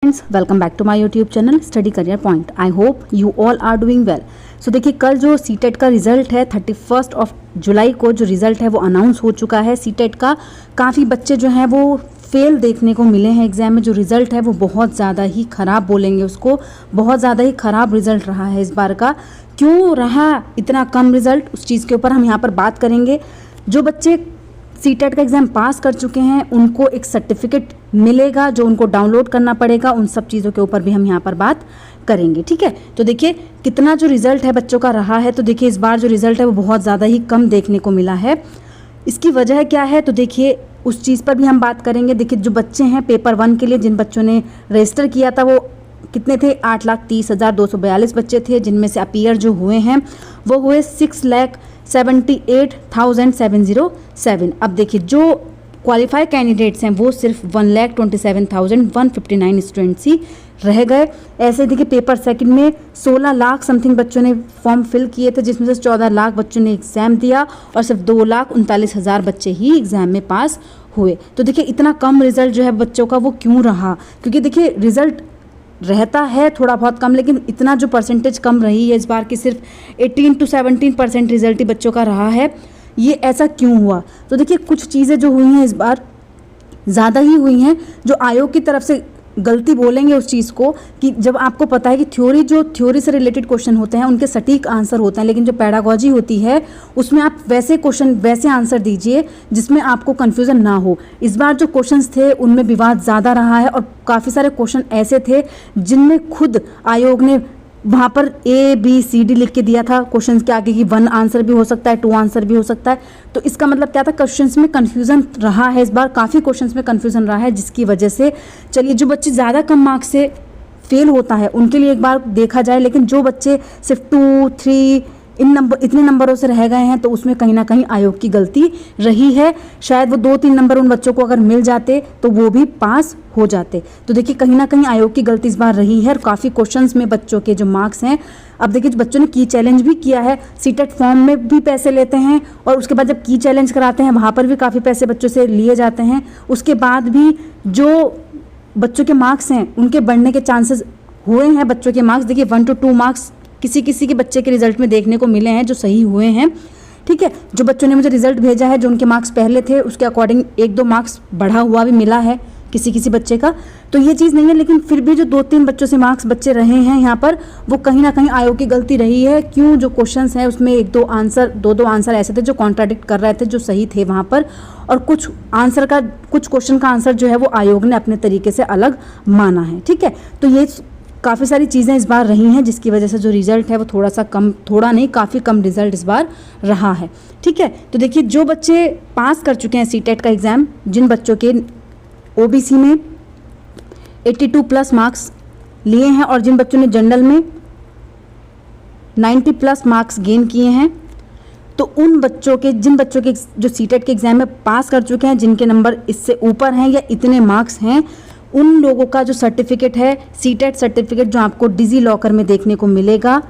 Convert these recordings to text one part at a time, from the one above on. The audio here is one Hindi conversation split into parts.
Welcome back to my YouTube channel study career point. I hope you all are doing well. So देखिए, कल जो सीटेट का रिजल्ट है 31 जुलाई को जो रिजल्ट है वो अनाउंस हो चुका है सीटेट का। काफ़ी बच्चे जो हैं वो फेल देखने को मिले हैं एग्जाम में। जो रिज़ल्ट है वो बहुत ज़्यादा ही ख़राब बोलेंगे उसको, बहुत ज़्यादा ही ख़राब रिज़ल्ट रहा है इस बार का। क्यों रहा इतना कम रिज़ल्ट, उस चीज़ के ऊपर हम यहाँ पर बात करेंगे। जो बच्चे सीटेट का एग्ज़ाम पास कर चुके हैं उनको एक सर्टिफिकेट मिलेगा जो उनको डाउनलोड करना पड़ेगा, उन सब चीज़ों के ऊपर भी हम यहाँ पर बात करेंगे। ठीक है, तो देखिए कितना जो रिज़ल्ट है बच्चों का रहा है। तो देखिए इस बार जो रिज़ल्ट है वो बहुत ज़्यादा ही कम देखने को मिला है। इसकी वजह क्या है तो देखिए उस चीज़ पर भी हम बात करेंगे। देखिए जो बच्चे हैं पेपर 1 के लिए जिन बच्चों ने रजिस्टर किया था वो कितने थे, 8,30,242 बच्चे थे, जिनमें से अपीयर जो हुए हैं वो हुए 6,78,707। अब देखिए जो क्वालिफाई कैंडिडेट्स हैं वो सिर्फ 1,27,159 स्टूडेंट्स ही रह गए। ऐसे देखिए पेपर सेकंड में 16 लाख समथिंग बच्चों ने फॉर्म फिल किए थे, जिसमें से 14 लाख बच्चों ने एग्ज़ाम दिया और सिर्फ 2,39,000 बच्चे ही एग्ज़ाम में पास हुए। तो देखिए इतना कम रिज़ल्ट जो है बच्चों का वो क्यों रहा, क्योंकि देखिए रिज़ल्ट रहता है थोड़ा बहुत कम, लेकिन इतना जो परसेंटेज कम रही है इस बार की सिर्फ 18 to 17% रिजल्ट ही बच्चों का रहा है। ये ऐसा क्यों हुआ, तो देखिए कुछ चीज़ें जो हुई हैं इस बार ज़्यादा ही हुई हैं। जो आयोग की तरफ से गलती बोलेंगे उस चीज़ को कि जब आपको पता है कि थ्योरी से रिलेटेड क्वेश्चन होते हैं उनके सटीक आंसर होते हैं, लेकिन जो पेडागोजी होती है उसमें आप वैसे क्वेश्चन वैसे आंसर दीजिए जिसमें आपको कन्फ्यूज़न ना हो। इस बार जो क्वेश्चंस थे उनमें विवाद ज़्यादा रहा है और काफ़ी सारे क्वेश्चन ऐसे थे जिनमें खुद आयोग ने वहाँ पर ABCD लिख के दिया था क्वेश्चंस के आगे कि 1 आंसर भी हो सकता है, 2 आंसर भी हो सकता है। तो इसका मतलब क्या था, क्वेश्चंस में कन्फ्यूज़न रहा है इस बार, काफ़ी क्वेश्चंस में कन्फ्यूज़न रहा है, जिसकी वजह से चलिए जो बच्चे ज़्यादा कम मार्क्स से फेल होता है उनके लिए एक बार देखा जाए, लेकिन जो बच्चे सिर्फ 2, 3 इतने नंबरों से रह गए हैं तो उसमें कहीं ना कहीं आयोग की गलती रही है। शायद वो 2-3 नंबर उन बच्चों को अगर मिल जाते तो वो भी पास हो जाते। तो देखिए कहीं ना कहीं आयोग की गलती इस बार रही है और काफ़ी क्वेश्चंस में बच्चों के जो मार्क्स हैं, अब देखिए बच्चों ने की चैलेंज भी किया है, सीटेट फॉर्म में भी पैसे लेते हैं और उसके बाद जब की चैलेंज कराते हैं वहाँ पर भी काफ़ी पैसे बच्चों से लिए जाते हैं। उसके बाद भी जो बच्चों के मार्क्स हैं उनके बढ़ने के चांसेस हुए हैं। बच्चों के मार्क्स देखिए 1 to 2 मार्क्स किसी के बच्चे के रिजल्ट में देखने को मिले हैं जो सही हुए हैं। ठीक है, जो बच्चों ने मुझे रिजल्ट भेजा है जो उनके मार्क्स पहले थे उसके अकॉर्डिंग 1-2 मार्क्स बढ़ा हुआ भी मिला है किसी बच्चे का, तो ये चीज़ नहीं है। लेकिन फिर भी जो 2-3 बच्चों से मार्क्स बच्चे रहे हैं यहाँ पर वो कहीं ना कहीं आयोग की गलती रही है। क्यों, जो क्वेश्चंस हैं उसमें 1-2 आंसर 2-2 आंसर ऐसे थे जो कॉन्ट्राडिक्ट कर रहे थे, जो सही थे वहाँ पर, और कुछ क्वेश्चन का आंसर जो है वो आयोग ने अपने तरीके से अलग माना है। ठीक है, तो ये काफ़ी सारी चीज़ें इस बार रही हैं जिसकी वजह से जो रिज़ल्ट है वो काफ़ी कम रिज़ल्ट इस बार रहा है। ठीक है, तो देखिए जो बच्चे पास कर चुके हैं सीटेट का एग्ज़ाम, जिन बच्चों के OBC में 82+ मार्क्स लिए हैं और जिन बच्चों ने जनरल में 90+ मार्क्स गेन किए हैं, तो जिन बच्चों के जो सीटेट के एग्ज़ाम में पास कर चुके हैं, जिनके नंबर इससे ऊपर हैं या इतने मार्क्स हैं, उन लोगों का जो सर्टिफिकेट है सीटेट सर्टिफिकेट जो आपको डिजी लॉकर में देखने को मिलेगा,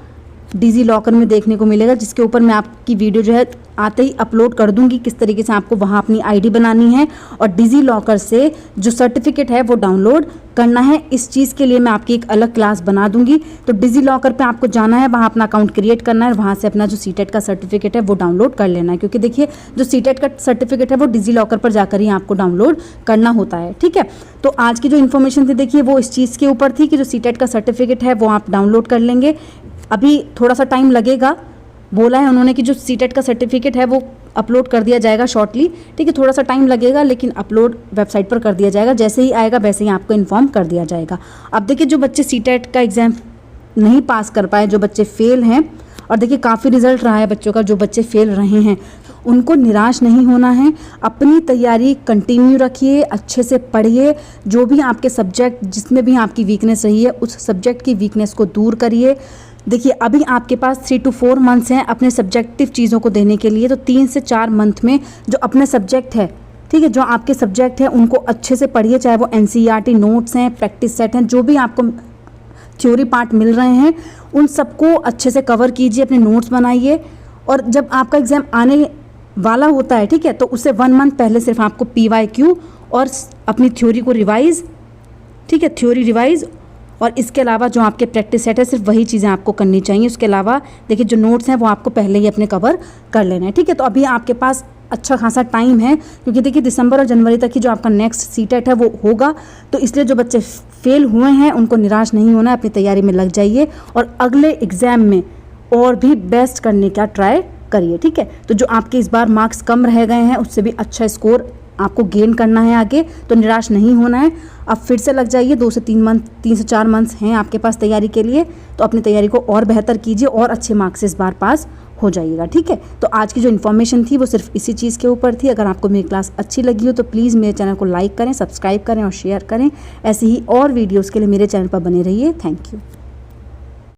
जिसके ऊपर मैं आपकी वीडियो जो है आते ही अपलोड कर दूंगी किस तरीके से आपको वहाँ अपनी ID बनानी है और डिजी लॉकर से जो सर्टिफिकेट है वो डाउनलोड करना है। इस चीज़ के लिए मैं आपकी एक अलग क्लास बना दूंगी। तो डिजी लॉकर पे आपको जाना है, वहाँ अपना अकाउंट क्रिएट करना है, वहाँ से अपना जो सीटेट का सर्टिफिकेट है वो डाउनलोड कर लेना है, क्योंकि देखिए जो सीटेट का सर्टिफिकेट है वो डिजी लॉकर पर जाकर ही आपको डाउनलोड करना होता है। ठीक है, तो आज की जो इन्फॉर्मेशन थी देखिए वो इस चीज़ के ऊपर थी कि जो सीटेट का सर्टिफिकेट है वो आप डाउनलोड कर लेंगे। अभी थोड़ा सा टाइम लगेगा, बोला है उन्होंने कि जो सीटेट का सर्टिफिकेट है वो अपलोड कर दिया जाएगा शॉर्टली। ठीक है, थोड़ा सा टाइम लगेगा लेकिन अपलोड वेबसाइट पर कर दिया जाएगा, जैसे ही आएगा वैसे ही आपको इन्फॉर्म कर दिया जाएगा। अब देखिए जो बच्चे सीटेट का एग्ज़ाम नहीं पास कर पाए, जो बच्चे फेल हैं, और देखिए काफ़ी रिजल्ट रहा है बच्चों का, जो बच्चे फेल रहे हैं उनको निराश नहीं होना है, अपनी तैयारी कंटिन्यू रखिए, अच्छे से पढ़िए, जो भी आपके सब्जेक्ट जिसमें भी आपकी वीकनेस रही है उस सब्जेक्ट की वीकनेस को दूर करिए। देखिए अभी आपके पास 3 to 4 मंथ्स हैं अपने सब्जेक्टिव चीज़ों को देने के लिए, तो 3 से 4 मंथ में जो अपने सब्जेक्ट है, ठीक है, जो आपके सब्जेक्ट हैं उनको अच्छे से पढ़िए, चाहे वो NCERT नोट्स हैं, प्रैक्टिस सेट हैं, जो भी आपको थ्योरी पार्ट मिल रहे हैं उन सबको अच्छे से कवर कीजिए, अपने नोट्स बनाइए। और जब आपका एग्ज़ाम आने वाला होता है, ठीक है, तो उससे 1 मंथ पहले सिर्फ आपको PYQ और अपनी थ्योरी को रिवाइज़ ठीक है, थ्योरी रिवाइज। और इसके अलावा जो आपके प्रैक्टिस सेट है सिर्फ वही चीज़ें आपको करनी चाहिए। उसके अलावा देखिए जो नोट्स हैं वो आपको पहले ही अपने कवर कर लेना है। ठीक है, तो अभी आपके पास अच्छा खासा टाइम है, क्योंकि देखिए दिसंबर और जनवरी तक ही जो आपका नेक्स्ट सीटेट है वो होगा। तो इसलिए जो बच्चे फेल हुए हैं उनको निराश नहीं होना है, अपनी तैयारी में लग जाइए और अगले एग्ज़ाम में और भी बेस्ट करने का ट्राई करिए। ठीक है, तो जो आपके इस बार मार्क्स कम रह गए हैं उससे भी अच्छा स्कोर आपको गेन करना है आगे, तो निराश नहीं होना है। अब फिर से लग जाइए, 2 से 4 मंथ्स हैं आपके पास तैयारी के लिए, तो अपनी तैयारी को और बेहतर कीजिए और अच्छे मार्क्स से इस बार पास हो जाइएगा। ठीक है, तो आज की जो इन्फॉर्मेशन थी वो सिर्फ इसी चीज़ के ऊपर थी। अगर आपको मेरी क्लास अच्छी लगी हो तो प्लीज़ मेरे चैनल को लाइक करें, सब्सक्राइब करें और शेयर करें। ऐसे ही और वीडियोज़ के लिए मेरे चैनल पर बने रहिए। Thank you.